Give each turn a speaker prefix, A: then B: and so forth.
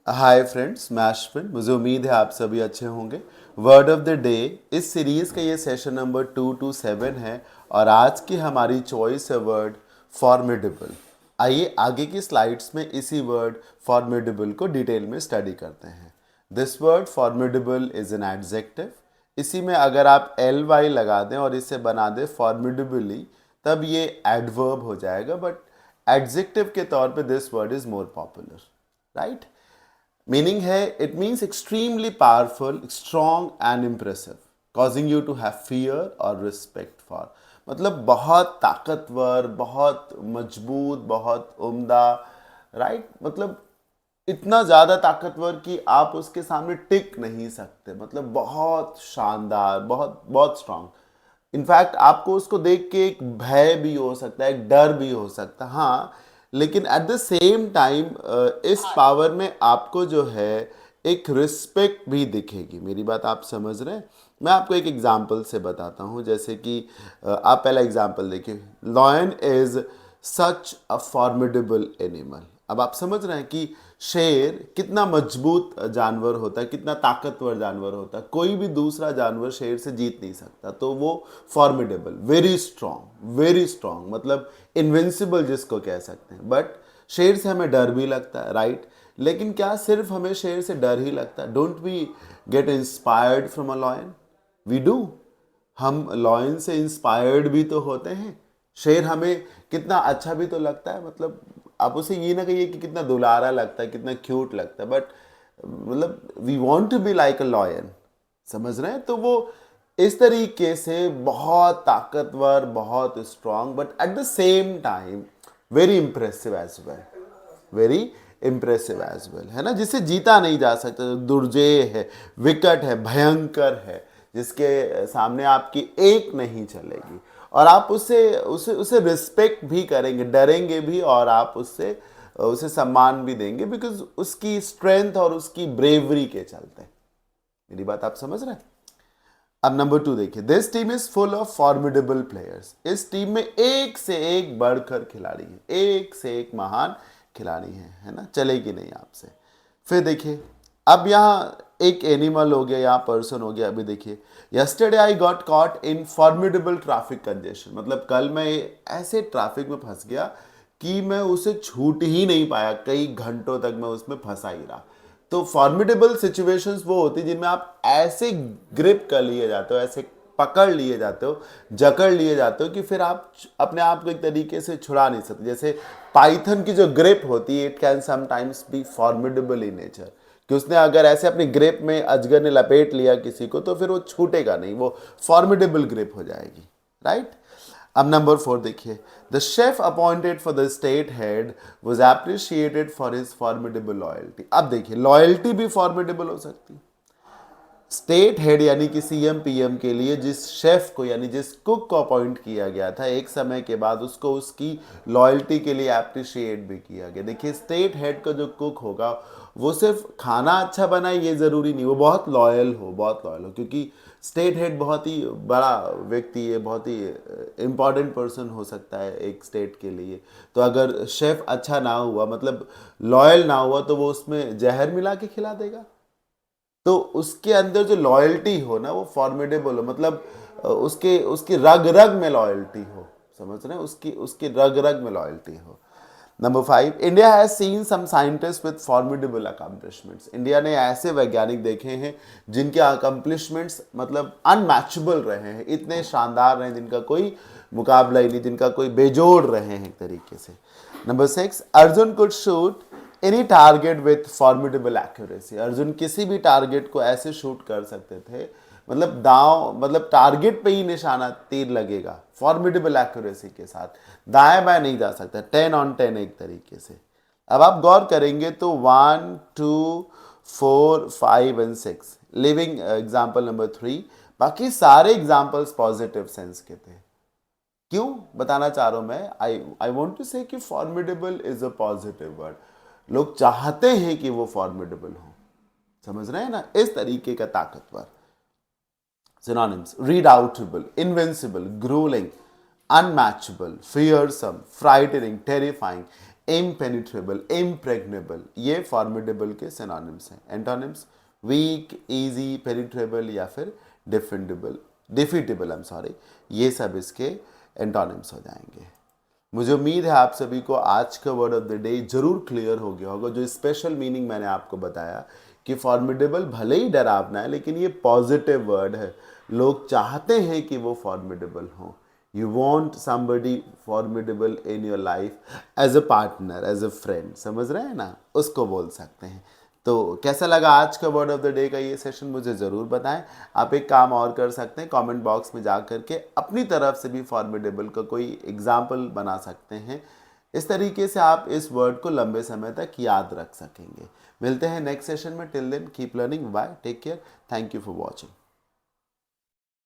A: Hi friends, मैं अश्विन। मुझे उम्मीद है आप सभी अच्छे होंगे। वर्ड ऑफ द डे इस सीरीज़ का ये सेशन नंबर 227 है और आज की हमारी चॉइस है वर्ड फॉर्मिडेबल। आइए आगे की स्लाइड्स में इसी वर्ड फॉर्मिडेबल को डिटेल में स्टडी करते हैं। This word formidable is an adjective. इसी में अगर आप एल वाई लगा दें और इसे बना दें फॉर्मिडेबली, तब ये एडवर्ब हो जाएगा, बट एडजेक्टिव के तौर पे this word is more popular, right. Meaning है, it means extremely powerful, strong and impressive, causing you to have fear और रिस्पेक्ट फॉर। मतलब बहुत ताकतवर, बहुत मजबूत, बहुत उम्दा, राइट। मतलब इतना ज़्यादा ताकतवर कि आप उसके सामने टिक नहीं सकते। मतलब बहुत शानदार, बहुत बहुत स्ट्रांग। इनफैक्ट आपको उसको देख के एक भय भी हो सकता है, एक डर भी हो सकता है, हाँ। लेकिन एट द सेम टाइम इस पावर में आपको जो है एक रिस्पेक्ट भी दिखेगी। मेरी बात आप समझ रहे हैं? मैं आपको एक एग्जांपल से बताता हूँ। जैसे कि आप पहला एग्जांपल देखिए, lion is such a formidable animal. अब आप समझ रहे हैं कि शेर कितना मजबूत जानवर होता है, कितना ताकतवर जानवर होता है। कोई भी दूसरा जानवर शेर से जीत नहीं सकता। तो वो formidable, very strong, very strong, मतलब इनविंसिबल जिसको कह सकते हैं। बट शेर से हमें डर भी लगता है, राइट। लेकिन क्या सिर्फ हमें शेर से डर ही लगता है? Don't we get inspired from a lion? We do. हम लॉयन से इंस्पायर्ड भी तो होते हैं। शेर हमें कितना अच्छा भी तो लगता है। मतलब आप उसे ये ना कहिए कि कितना दुलारा लगता है, कितना क्यूट लगता है, बट मतलब we want to be like a lion. समझ रहे हैं? तो वो इस तरीके से बहुत ताकतवर, बहुत strong, but at the same time very impressive as well, very impressive as well, है ना। जिसे जीता नहीं जा सकता, दुर्जेय है, विकट है, भयंकर है, जिसके सामने आपकी एक नहीं चलेगी। और आप उसे उसे उसे रिस्पेक्ट भी करेंगे, डरेंगे भी, और आप उससे उसे सम्मान भी देंगे, बिकॉज उसकी स्ट्रेंथ और उसकी ब्रेवरी के चलते। मेरी बात आप समझ रहे हैं? अब नंबर 2 देखिए, this team is full of formidable players. इस टीम में एक से एक बढ़कर खिलाड़ी है, एक से एक महान खिलाड़ी है ना। चलेगी नहीं आपसे। फिर देखिए, अब यहाँ एक एनिमल हो गया, यहाँ पर्सन हो गया। अभी देखिए, yesterday I got caught in formidable traffic congestion. मतलब कल मैं ऐसे ट्रैफिक में फंस गया कि मैं उसे छूट ही नहीं पाया। कई घंटों तक मैं उसमें फंसा ही रहा। तो फॉर्मिडेबल सिचुएशंस वो होती है जिनमें आप ऐसे ग्रिप कर लिए जाते हो, ऐसे पकड़ लिए जाते हो, जकड़ लिए जाते हो कि फिर आप अपने आप को एक तरीके से छुड़ा नहीं सकते। जैसे पाइथन की जो ग्रिप होती है, it can sometimes be formidable in nature, कि उसने अगर ऐसे अपनी ग्रिप में अजगर ने लपेट लिया किसी को, तो फिर वो छूटेगा नहीं, वो फॉर्मिडेबल ग्रिप हो जाएगी, राइट। अब नंबर 4 देखिए, the chef appointed for the state head was appreciated for his formidable loyalty. अब देखिए, लॉयल्टी भी फॉर्मिडेबल हो सकती है। स्टेट हेड यानी कि सीएम पीएम के लिए जिस शेफ को, यानी जिस कुक को अपॉइंट किया गया था, एक समय के बाद उसको उसकी लॉयल्टी के लिए अप्रिशिएट भी किया गया। देखिए, स्टेट हेड का जो कुक होगा, वो सिर्फ खाना अच्छा बनाए ये ज़रूरी नहीं, वो बहुत लॉयल हो, बहुत लॉयल हो, क्योंकि स्टेट हेड बहुत ही बड़ा व्यक्ति है, बहुत ही इम्पॉर्टेंट पर्सन हो सकता है एक स्टेट के लिए। तो अगर शेफ अच्छा ना हुआ, मतलब लॉयल ना हुआ, तो वो उसमें जहर मिला के खिला देगा। तो उसके अंदर जो लॉयल्टी हो ना, वो फॉर्मिडेबल हो। मतलब उसके उसकी रग रग में लॉयल्टी हो। समझ रहे हैं? उसकी उसकी रग रग में लॉयल्टी हो। Number 5, India has seen some scientist with formidable accomplishments. India ने ऐसे वैज्ञानिक देखे हैं जिनके अकम्पलिशमेंट्स मतलब अनमैचेबल रहे हैं, इतने शानदार रहे हैं, जिनका कोई मुकाबला ही नहीं, जिनका कोई बेजोड़ रहे हैं एक तरीके से। Number 6, Arjun could shoot any target with formidable accuracy. Arjun किसी भी टारगेट को ऐसे शूट कर सकते थे, मतलब दांव, मतलब टारगेट पे ही निशाना तीर लगेगा, फॉर्मिडेबल एक्यूरेसी के साथ, दाएं बाएं नहीं जा सकता। 10 on 10 एक तरीके से। अब आप गौर करेंगे तो 1, 2, 4, 5 एंड 6 लिविंग एग्जाम्पल नंबर 3। बाकी सारे एग्जाम्पल्स पॉजिटिव सेंस के थे। क्यों बताना चाह रहा हूं मैं? आई वॉन्ट टू से कि formidable is a positive word. लोग चाहते हैं कि वो फॉर्मिडेबल हो। समझ रहे हैं ना? इस तरीके का ताकतवर। Synonyms: redoubtable, invincible, grueling, unmatchable, fearsome, frightening, terrifying, impenetrable, impregnable, ये फॉर्मिडेबल के सिनोनिम्स हैं। एंटोनिम्स वीक, इजी, पेनिट्रेबल या फिर डिफीटेबल, आई एम सॉरी, ये सब इसके एंटोनिम्स हो जाएंगे। मुझे उम्मीद है आप सभी को आज का वर्ड ऑफ द डे जरूर क्लियर हो गया होगा। जो स्पेशल मीनिंग मैंने आपको बताया कि फॉर्मिडेबल भले ही डरावना है, लेकिन ये पॉजिटिव वर्ड है। लोग चाहते हैं कि वो फॉर्मिडेबल हो। You want somebody formidable in your life as a partner, as a friend, समझ रहे हैं ना, उसको बोल सकते हैं। तो कैसा लगा आज का वर्ड ऑफ द डे का ये सेशन, मुझे ज़रूर बताएं। आप एक काम और कर सकते हैं, कमेंट बॉक्स में जा करके अपनी तरफ से भी फॉर्मिडेबल का कोई एग्जाम्पल बना सकते हैं। इस तरीके से आप इस वर्ड को लंबे समय तक याद रख सकेंगे। मिलते हैं नेक्स्ट सेशन में। Till then keep learning, bye, take care, thank you for watching.